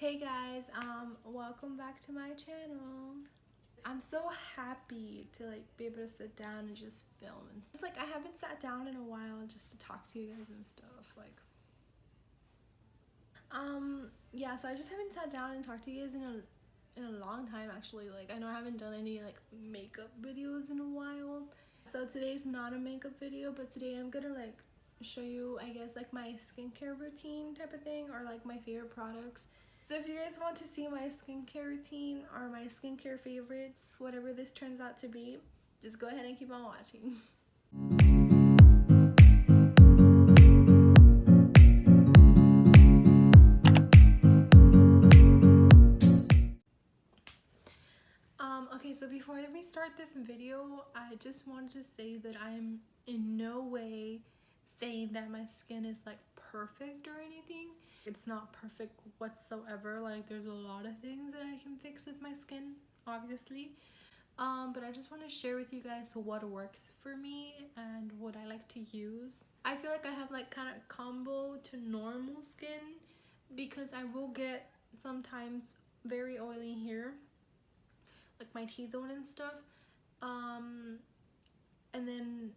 Hey guys, welcome back to my channel. I'm so happy to be able to sit down and just film. And it's I haven't sat down in a while just to talk to you guys and stuff. Yeah, so I just haven't sat down and talked to you guys in a long time actually. I know I haven't done any makeup videos in a while. So today's not a makeup video, but today I'm gonna show you, I guess, my skincare routine type of thing, or my favorite products. So if you guys want to see my skincare routine or my skincare favorites, whatever this turns out to be, just go ahead and keep on watching. Okay, so before we start this video, I just wanted to say that I'm in no way saying that my skin is perfect or anything. It's not perfect whatsoever. There's a lot of things that I can fix with my skin, obviously. But I just want to share with you guys what works for me and what I like to use. I feel like I have kind of combo to normal skin, because I will get sometimes very oily hair, my T-zone and stuff, and then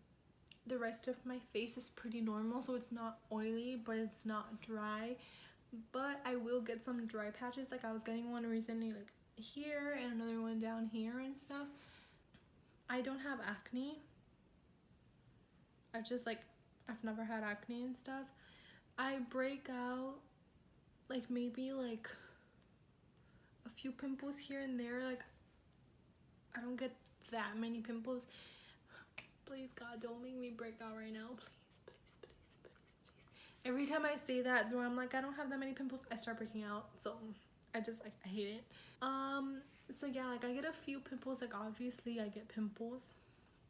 the rest of my face is pretty normal, so it's not oily but it's not dry. But I will get some dry patches. I was getting one recently here and another one down here and stuff. I don't have acne. I've never had acne and stuff. I break out maybe a few pimples here and there. I don't get that many pimples. Please God, don't make me break out right now. Please, please, please, please, please. Every time I say that, where I'm I don't have that many pimples, I start breaking out. So I hate it. So yeah, I get a few pimples. Obviously I get pimples,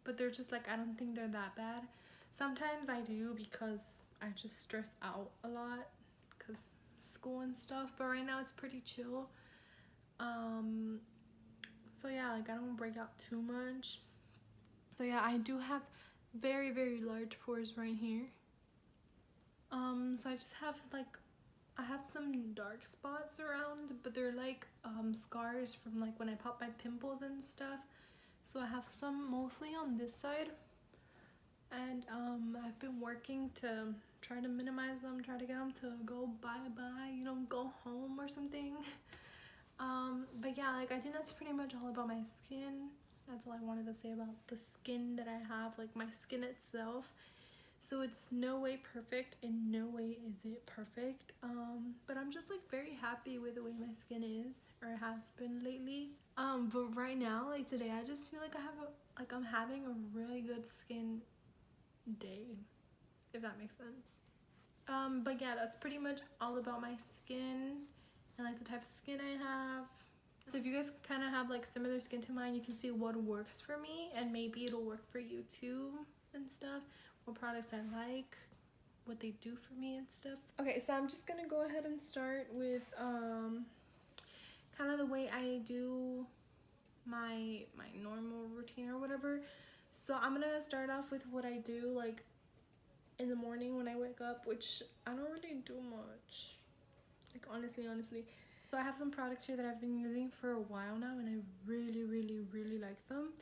but they're just I don't think they're that bad. Sometimes I do, because I just stress out a lot because school and stuff, but right now it's pretty chill. So yeah, I don't break out too much. So yeah, I do have very, very large pores right here. So I just have I have some dark spots around, but they're scars from when I pop my pimples and stuff. So I have some mostly on this side, and I've been working to try to minimize them, try to get them to go bye-bye, go home or something. But yeah, I think that's pretty much all about my skin. That's all I wanted to say about the skin that I have, my skin itself. So it's no way perfect, in no way is it perfect. But I'm just very happy with the way my skin is, or has been lately. But right now, today, I just feel I'm having a really good skin day, if that makes sense. But yeah, that's pretty much all about my skin and the type of skin I have. So if you guys kind of have similar skin to mine, you can see what works for me, and maybe it'll work for you too and stuff. What products I like, what they do for me and stuff. Okay, so I'm just gonna go ahead and start with kind of the way I do my normal routine or whatever. So I'm gonna start off with what I do in the morning when I wake up, which I don't really do much, honestly. So I have some products here that I've been using for a while now, and I really, really, really like them.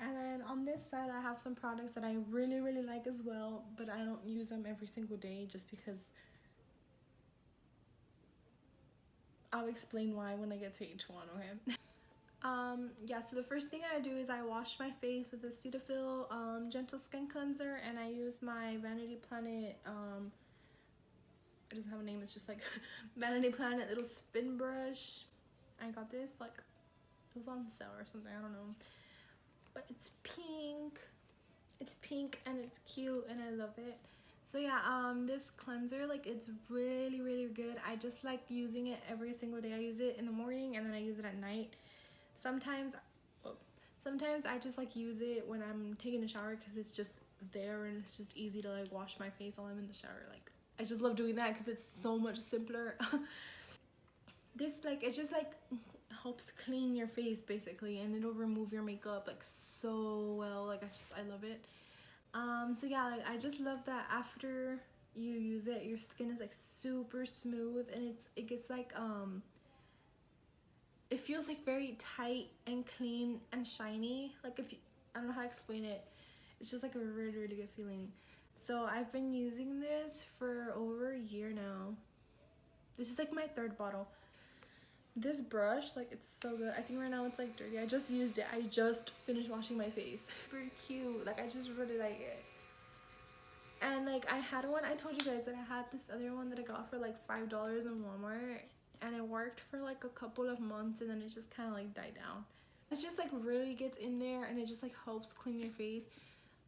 And then on this side, I have some products that I really, really like as well, but I don't use them every single day just because. I'll explain why when I get to each one, okay? Yeah, so the first thing I do is I wash my face with a Cetaphil Gentle Skin Cleanser, and I use my Vanity Planet, it doesn't have a name, it's just Vanity Planet little spin brush. I got this, it was on sale or something, I don't know. But it's pink and it's cute and I love it. So yeah, this cleanser, it's really, really good. I just like using it every single day. I use it in the morning and then I use it at night. Sometimes I just use it when I'm taking a shower, because it's just there and it's just easy to wash my face while I'm in the shower. I just love doing that because it's so much simpler. This it just helps clean your face basically, and it'll remove your makeup so well. I love it. So yeah, I just love that after you use it, your skin is super smooth, and it gets it feels like very tight and clean and shiny. Like if you, I don't know how to explain it. It's just like a really, really good feeling. So I've been using this for over a year now. This is like my third bottle. This brush, like, it's so good. I think right now it's like dirty. I just used it. I just finished washing my face. Pretty cute. Like, I just really like it. And like, I had one, I told you guys that I had this other one that I got for like $5 in Walmart, and it worked for like a couple of months, and then it just kind of like died down. It just like really gets in there, and it just like helps clean your face.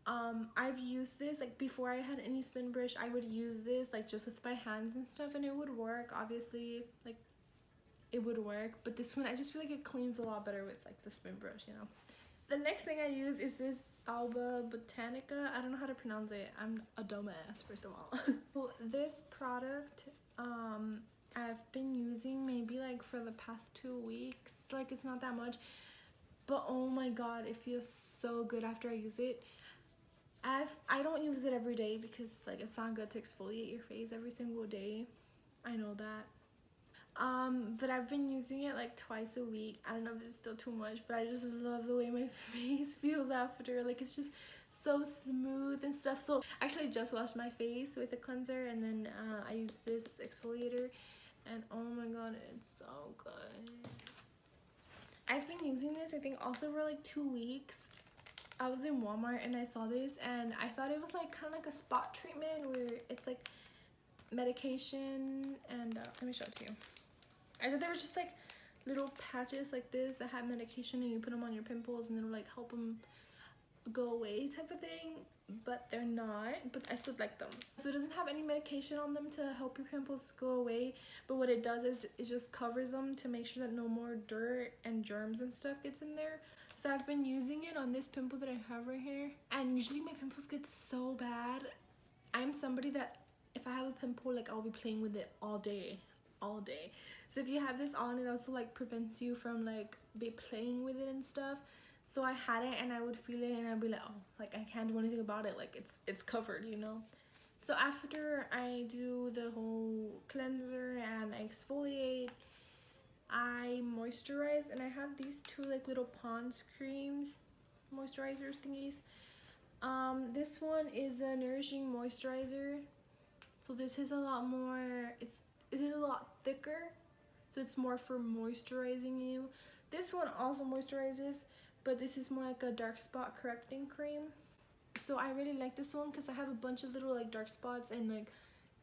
I've used this like before I had any spin brush. I would use this like just with my hands and stuff, and it would work. Obviously, like, it would work, but this one I just feel like it cleans a lot better with like the spin brush, you know. The next thing I use is this Alba Botanica. I don't know how to pronounce it. I'm a dumbass, first of all. Well, this product I've been using maybe like for the past 2 weeks. Like, it's not that much, but oh my god, it feels so good after I use it. I don't use it every day because like it's not good to exfoliate your face every single day. I know that. But I've been using it like twice a week. I don't know if it's still too much, but I just love the way my face feels after. Like, it's just so smooth and stuff. So actually I just washed my face with a cleanser, and then I used this exfoliator, and oh my god, it's so good. I've been using this I think also for like 2 weeks. I was in Walmart and I saw this, and I thought it was like kind of like a spot treatment where it's like medication, and let me show it to you. I thought they were just like little patches like this that had medication, and you put them on your pimples and it'll like help them go away type of thing, but they're not. But I still like them. So it doesn't have any medication on them to help your pimples go away, but what it does is it just covers them to make sure that no more dirt and germs and stuff gets in there. So I've been using it on this pimple that I have right here, and usually my pimples get so bad. I'm somebody that if I have a pimple, like, I'll be playing with it all day. So if you have this on, it also like prevents you from like be playing with it and stuff. So I had it, and I would feel it, and I'd be like, oh, like, I can't do anything about it. Like, it's covered, you know. So after I do the whole cleanser and I exfoliate, I moisturize, and I have these two like little Pond's creams, moisturizers thingies. This one is a nourishing moisturizer. So this is a lot more, it's a lot thicker, so it's more for moisturizing you. This one also moisturizes, but this is more like a dark spot correcting cream. So I really like this one because I have a bunch of little like dark spots and like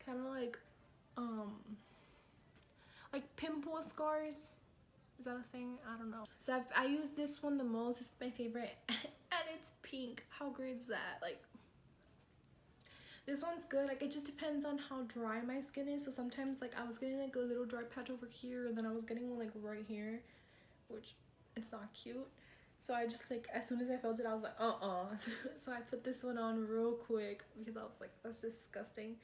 kind of like pimple scars. Is that a thing? I don't know. So I use this one the most. It's my favorite. And it's pink. How great is that? Like, this one's good. Like, it just depends on how dry my skin is. So sometimes like I was getting like a little dry patch over here, and then I was getting one like right here, which it's not cute. So I just like, as soon as I felt it, I was like, so I put this one on real quick because I was like, that's disgusting.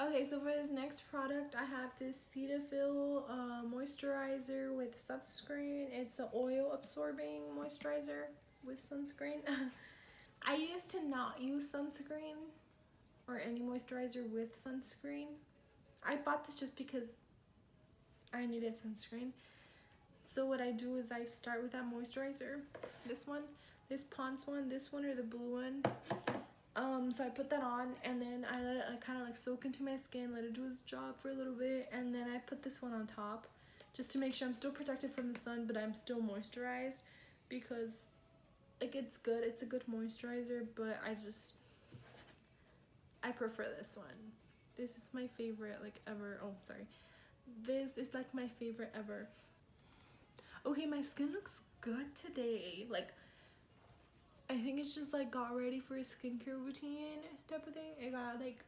Okay, so for this next product, I have this Cetaphil moisturizer with sunscreen. It's an oil absorbing moisturizer with sunscreen. I used to not use sunscreen or any moisturizer with sunscreen. I bought this just because I needed sunscreen. So what I do is I start with that moisturizer, this one, this Pond's one, this one, or the blue one. So I put that on, and then I let it kind of like soak into my skin, let it do its job for a little bit, and then I put this one on top just to make sure I'm still protected from the sun, but I'm still moisturized, because like it's good, it's a good moisturizer, but I prefer this one. This is my favorite like ever. Oh, sorry. This is like my favorite ever. Okay, my skin looks good today. Like, I think it's just like got ready for a skincare routine type of thing. It got like,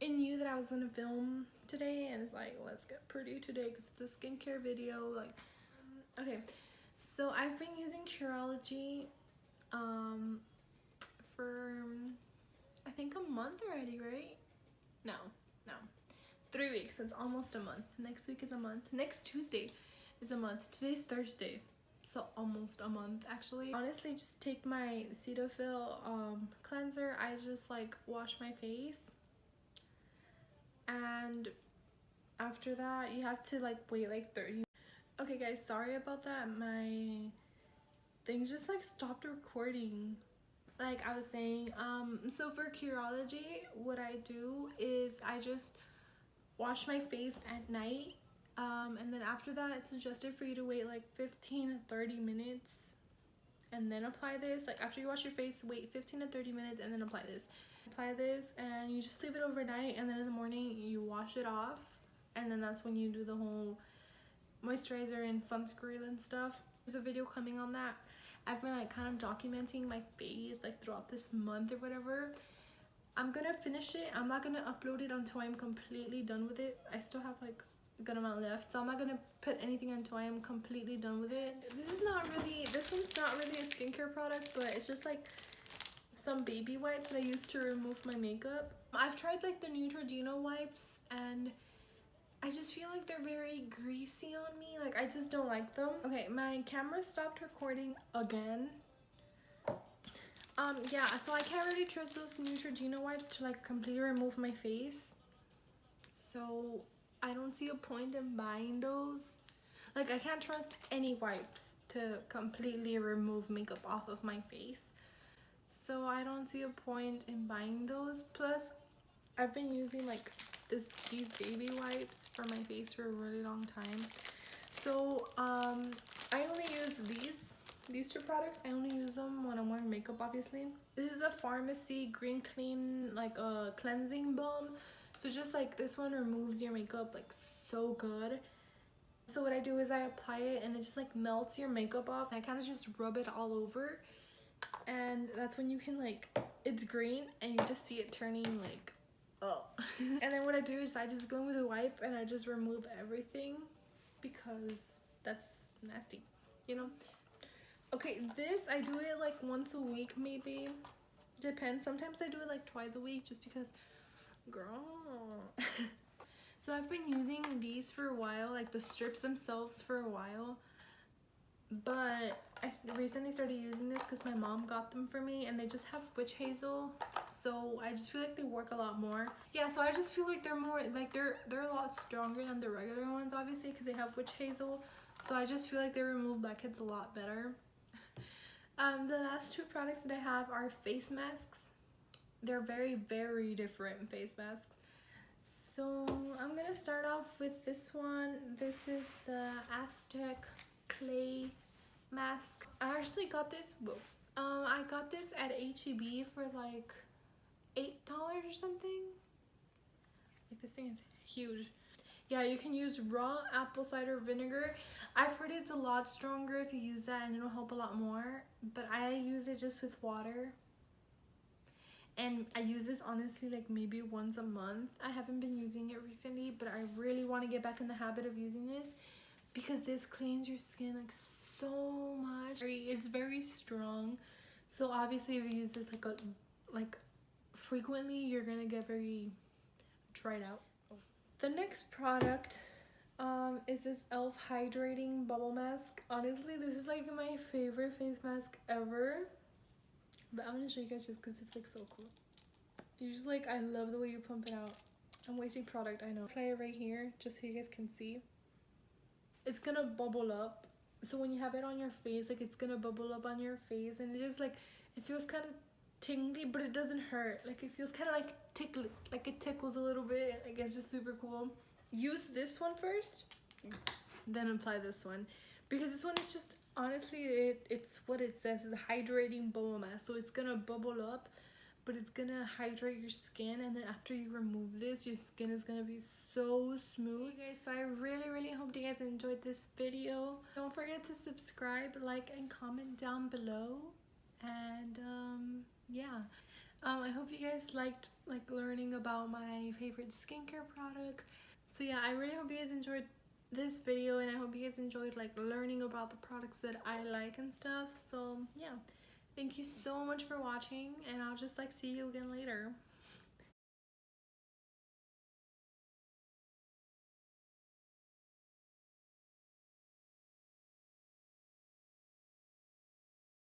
it knew that I was gonna film today, and it's like, let's get pretty today because it's a skincare video. Like, okay, so I've been using Curology for I think a month already, right? No, 3 weeks. It's almost a month. Next week is a month. Next Tuesday is a month. Today's Thursday, so almost a month actually. Honestly, just take my Cetaphil cleanser. I just like wash my face, and after that you have to like wait like 30. Okay guys, sorry about that. My thing just like stopped recording. Like I was saying, so for Curology, what I do is I just wash my face at night, and then after that it's suggested for you to wait like 15 to 30 minutes and then apply this. Like after you wash your face, wait 15 to 30 minutes and then apply this. Apply this and you just leave it overnight, and then in the morning you wash it off, and then that's when you do the whole moisturizer and sunscreen and stuff. There's a video coming on that. I've been like kind of documenting my face like throughout this month or whatever. I'm gonna finish it. I'm not gonna upload it until I'm completely done with it. I still have like a good amount left, so I'm not gonna put anything until I am completely done with it. This one's not really a skincare product, but it's just like some baby wipes that I use to remove my makeup. I've tried like the Neutrogena wipes and I just feel like they're very greasy on me. Like I just don't like them. Okay, my camera stopped recording again. Yeah, so I can't really trust those Neutrogena wipes to like completely remove my face. So I don't see a point in buying those. Like I can't trust any wipes to completely remove makeup off of my face. So I don't see a point in buying those. Plus, I've been using like these baby wipes for my face for a really long time. So I only use these two products. I only use them when I'm wearing makeup, obviously. This is the Pharmacy Green Clean like a cleansing balm. So just like this one removes your makeup like so good. So what I do is I apply it and it just like melts your makeup off. I kind of just rub it all over, and that's when you can like, it's green and you just see it turning like, oh. And then what I do is I just go in with a wipe and I just remove everything because that's nasty, you know. Okay, this I do it like once a week, maybe, depends. Sometimes I do it like twice a week just because, girl. So I've been using these for a while, like the strips themselves for a while, but I recently started using this because my mom got them for me and they just have witch hazel, so I just feel like they work a lot more. Yeah, so I just feel like they're more like they're a lot stronger than the regular ones, obviously, because they have witch hazel. So I just feel like they remove blackheads a lot better. The last two products that I have are face masks. They're very, very different face masks. So I'm gonna start off with this one. This is the Aztec Clay mask. I actually got this, I got this at H-E-B for like $8 or something. Like this thing is huge. Yeah, you can use raw apple cider vinegar. I've heard it's a lot stronger if you use that and it'll help a lot more, but I use it just with water. And I use this honestly like maybe once a month. I haven't been using it recently, but I really want to get back in the habit of using this because this cleans your skin like so much. It's very strong, so obviously if you use this like frequently, you're gonna get very dried out. The next product is this e.l.f. hydrating bubble mask. Honestly, this is like my favorite face mask ever. But I'm gonna show you guys just because it's like so cool. You just like, I love the way you pump it out. I'm wasting product, I know. Apply it right here just so you guys can see. It's gonna bubble up. So when you have it on your face, like it's gonna bubble up on your face, and it just like, it feels kind of tingly, but it doesn't hurt. Like it feels kind of like tickly, like it tickles a little bit. Like it's just super cool. Use this one first, then apply this one, because this one is just, honestly, it's what it says, is a hydrating bubble mask. So it's gonna bubble up, but it's gonna hydrate your skin, and then after you remove this, your skin is gonna be so smooth. Okay, guys, so I really hope you guys enjoyed this video. Don't forget to subscribe, like, and comment down below. And yeah, I hope you guys liked like learning about my favorite skincare products. So yeah, I really hope you guys enjoyed this video, and I hope you guys enjoyed like learning about the products that I like and stuff. So yeah, thank you so much for watching, and I'll just like see you again later.